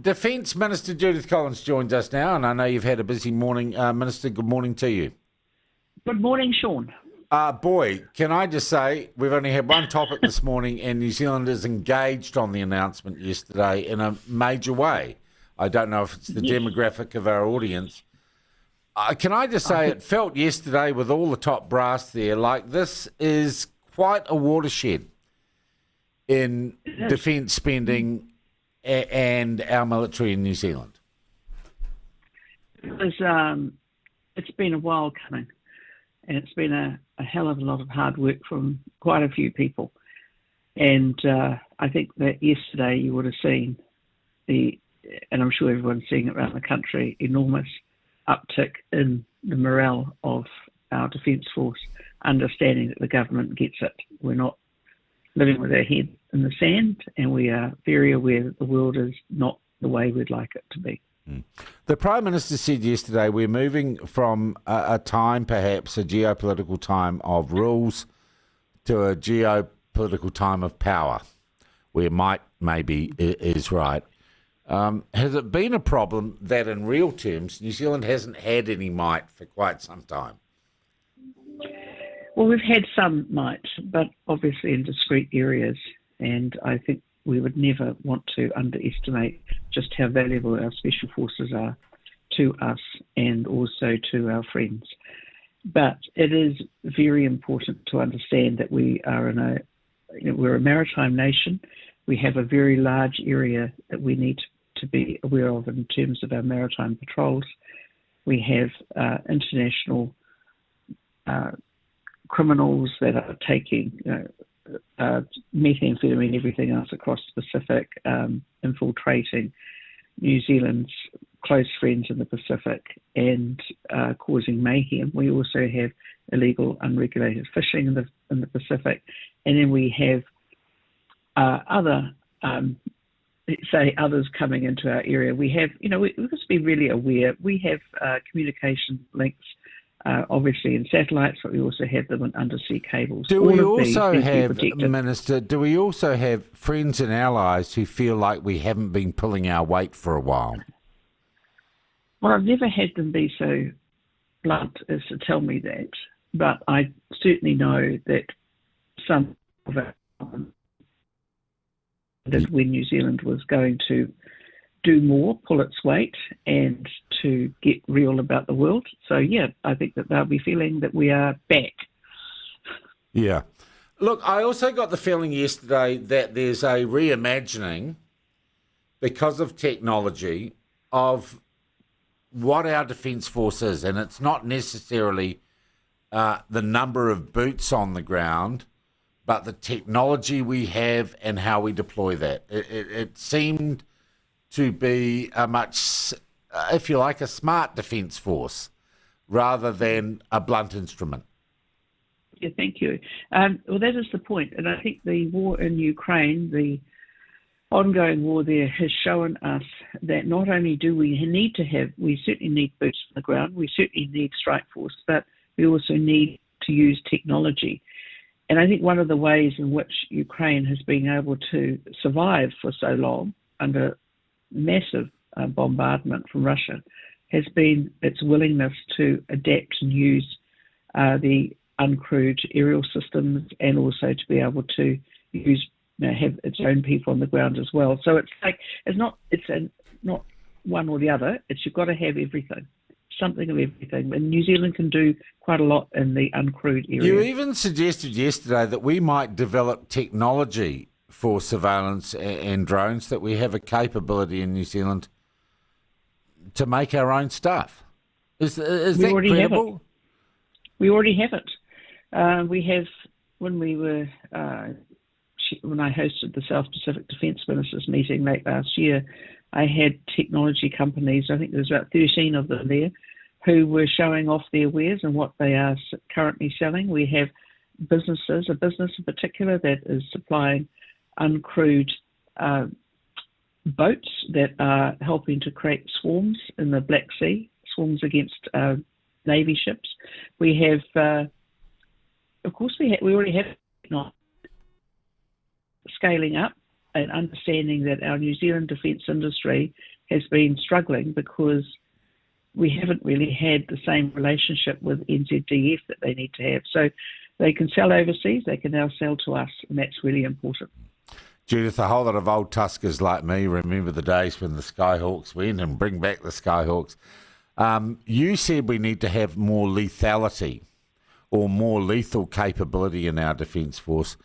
Defence Minister Judith Collins joins us now, and I know you've had a busy morning. Minister, good morning to you. Good morning, Sean. Boy, can I just say, we've only had one topic this morning, and New Zealand is engaged on the announcement yesterday in a major way. I don't know if it's the demographic of our audience. Can I just say, it felt yesterday with all the top brass there, like this is quite a watershed in defence spending and our military in New Zealand. It's been a while coming, and it's been a hell of a lot of hard work from quite a few people. And I think that yesterday you would have seen and I'm sure everyone's seeing it around the country, enormous uptick in the morale of our Defence Force, understanding that the government gets it. We're not living with our head in the sand, and we are very aware that the world is not the way we'd like it to be. The Prime Minister said yesterday we're moving from a time, perhaps a geopolitical time of rules, to a geopolitical time of power, where might maybe is right. Has it been a problem that in real terms New Zealand hasn't had any might for quite some time? Well, we've had some might, but obviously in discrete areas, and I think we would never want to underestimate just how valuable our special forces are to us and also to our friends. But it is very important to understand that we are we're a maritime nation. We have a very large area that we need to be aware of in terms of our maritime patrols. We have international criminals that are taking methamphetamine, everything else across the Pacific, infiltrating New Zealand's close friends in the Pacific and causing mayhem. We also have illegal, unregulated fishing in the Pacific, and then we have others coming into our area. We have, we must be really aware. We have communication links, obviously in satellites, but we also have them in undersea cables. Do we also have, Minister, do we also have friends and allies who feel like we haven't been pulling our weight for a while? Well, I've never had them be so blunt as to tell me that, but I certainly know that some of our that when New Zealand was going to do more, pull its weight, and to get real about the world. So, yeah, I think that they'll be feeling that we are back. Yeah. Look, I also got the feeling yesterday that there's a reimagining, because of technology, of what our Defence Force is. And it's not necessarily the number of boots on the ground, but the technology we have and how we deploy that. It seemed to be a much, if you like, a smart Defence Force rather than a blunt instrument. Yeah, thank you. Well, that is the point. And I think the war in Ukraine, the ongoing war there, has shown us that not only do we certainly need boots on the ground, we certainly need strike force, but we also need to use technology. And I think one of the ways in which Ukraine has been able to survive for so long under massive bombardment from Russia has been its willingness to adapt and use the uncrewed aerial systems, and also to be able to use have its own people on the ground as well. So it's like it's not one or the other. It's you've got to have everything. Something of everything, and New Zealand can do quite a lot in the uncrewed area. You even suggested yesterday that we might develop technology for surveillance and drones, that we have a capability in New Zealand to make our own stuff. Is that credible? We already have it. We have, when I hosted the South Pacific Defence Ministers meeting late last year, I had technology companies, I think there's about 13 of them there, who were showing off their wares and what they are currently selling. We have businesses, a business in particular that is supplying uncrewed boats that are helping to create swarms in the Black Sea, swarms against Navy ships. We have, of course, we already have scaling up an understanding that our New Zealand defence industry has been struggling because we haven't really had the same relationship with NZDF that they need to have. So they can sell overseas, they can now sell to us, and that's really important. Judith, a whole lot of old Tuskers like me remember the days when the Skyhawks went, and bring back the Skyhawks. You said we need to have more lethality or more lethal capability in our Defence Force.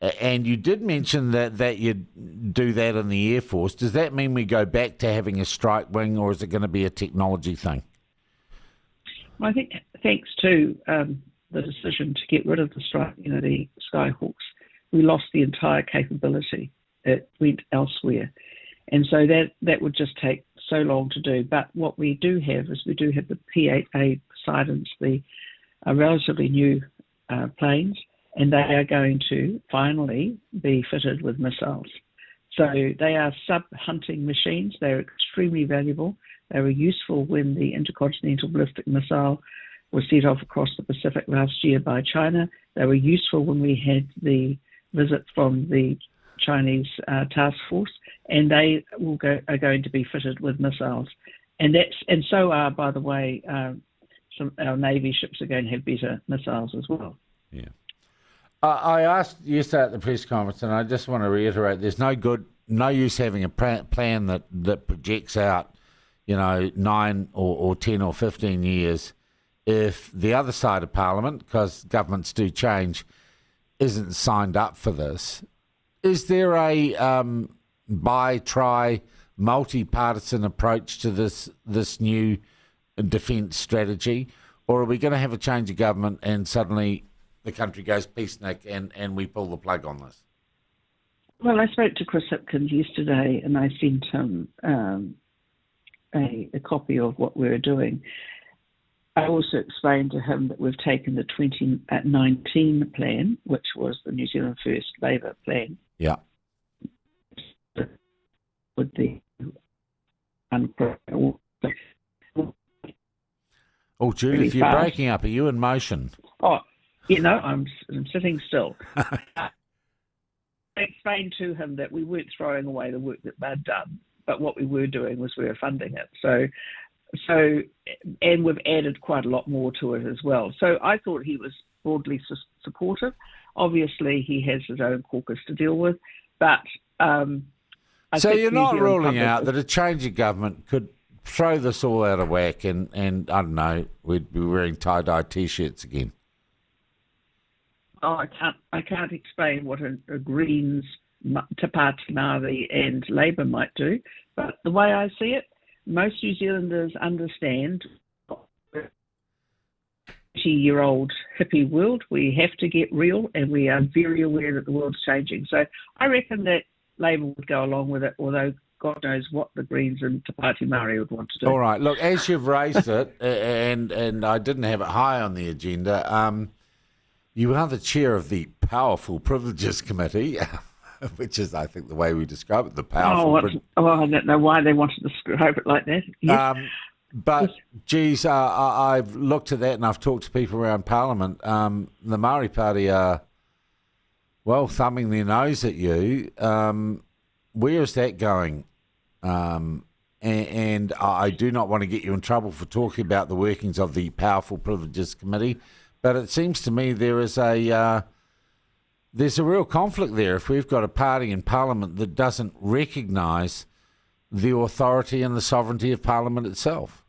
And you did mention that you'd do that in the Air Force. Does that mean we go back to having a strike wing, or is it going to be a technology thing? Well, I think thanks to the decision to get rid of the Skyhawks, we lost the entire capability. It went elsewhere. And so that would just take so long to do. But what we do have is we do have the P-8A Poseidons, the relatively new planes, and they are going to finally be fitted with missiles. So they are sub-hunting machines. They're extremely valuable. They were useful when the intercontinental ballistic missile was set off across the Pacific last year by China. They were useful when we had the visit from the Chinese task force, and they are going to be fitted with missiles. And so are, by the way, our Navy ships are going to have better missiles as well. Yeah. I asked yesterday at the press conference, and I just want to reiterate: there's no use having a plan that projects out, 9 or 10 or 15 years, if the other side of Parliament, because governments do change, isn't signed up for this. Is there a multi-partisan approach to this new defence strategy, or are we going to have a change of government and suddenly the country goes peacenik and we pull the plug on this? Well, I spoke to Chris Hipkins yesterday, and I sent him a copy of what we're doing. I also explained to him that we've taken the 2019 plan, which was the New Zealand First Labour plan. Yeah. With the Oh, Judith, really you're breaking up. Are you in motion? Oh, I'm sitting still. I explained to him that we weren't throwing away the work that they'd done, but what we were doing was we were funding it. So, and we've added quite a lot more to it as well. So I thought he was broadly supportive. Obviously, he has his own caucus to deal with, but so you're not ruling out that a change of government could throw this all out of whack, and I don't know, we'd be wearing tie-dye T-shirts again. Oh, I can't explain what a Greens, Te Pāti Māori and Labour might do, but the way I see it, most New Zealanders understand 20-year-old hippie world. We have to get real, and we are very aware that the world's changing. So I reckon that Labour would go along with it, although God knows what the Greens and Te Pāti Māori would want to do. All right, look, as you've raised it, and I didn't have it high on the agenda, you are the chair of the Powerful Privileges Committee, which is, I think, the way we describe it, the powerful... I don't know why they wanted to describe it like that. Yes. But, geez, I've looked at that and I've talked to people around Parliament. The Māori Party are, well, thumbing their nose at you. Where is that going? And I do not want to get you in trouble for talking about the workings of the Powerful Privileges Committee, but it seems to me there's a real conflict there if we've got a party in Parliament that doesn't recognise the authority and the sovereignty of Parliament itself.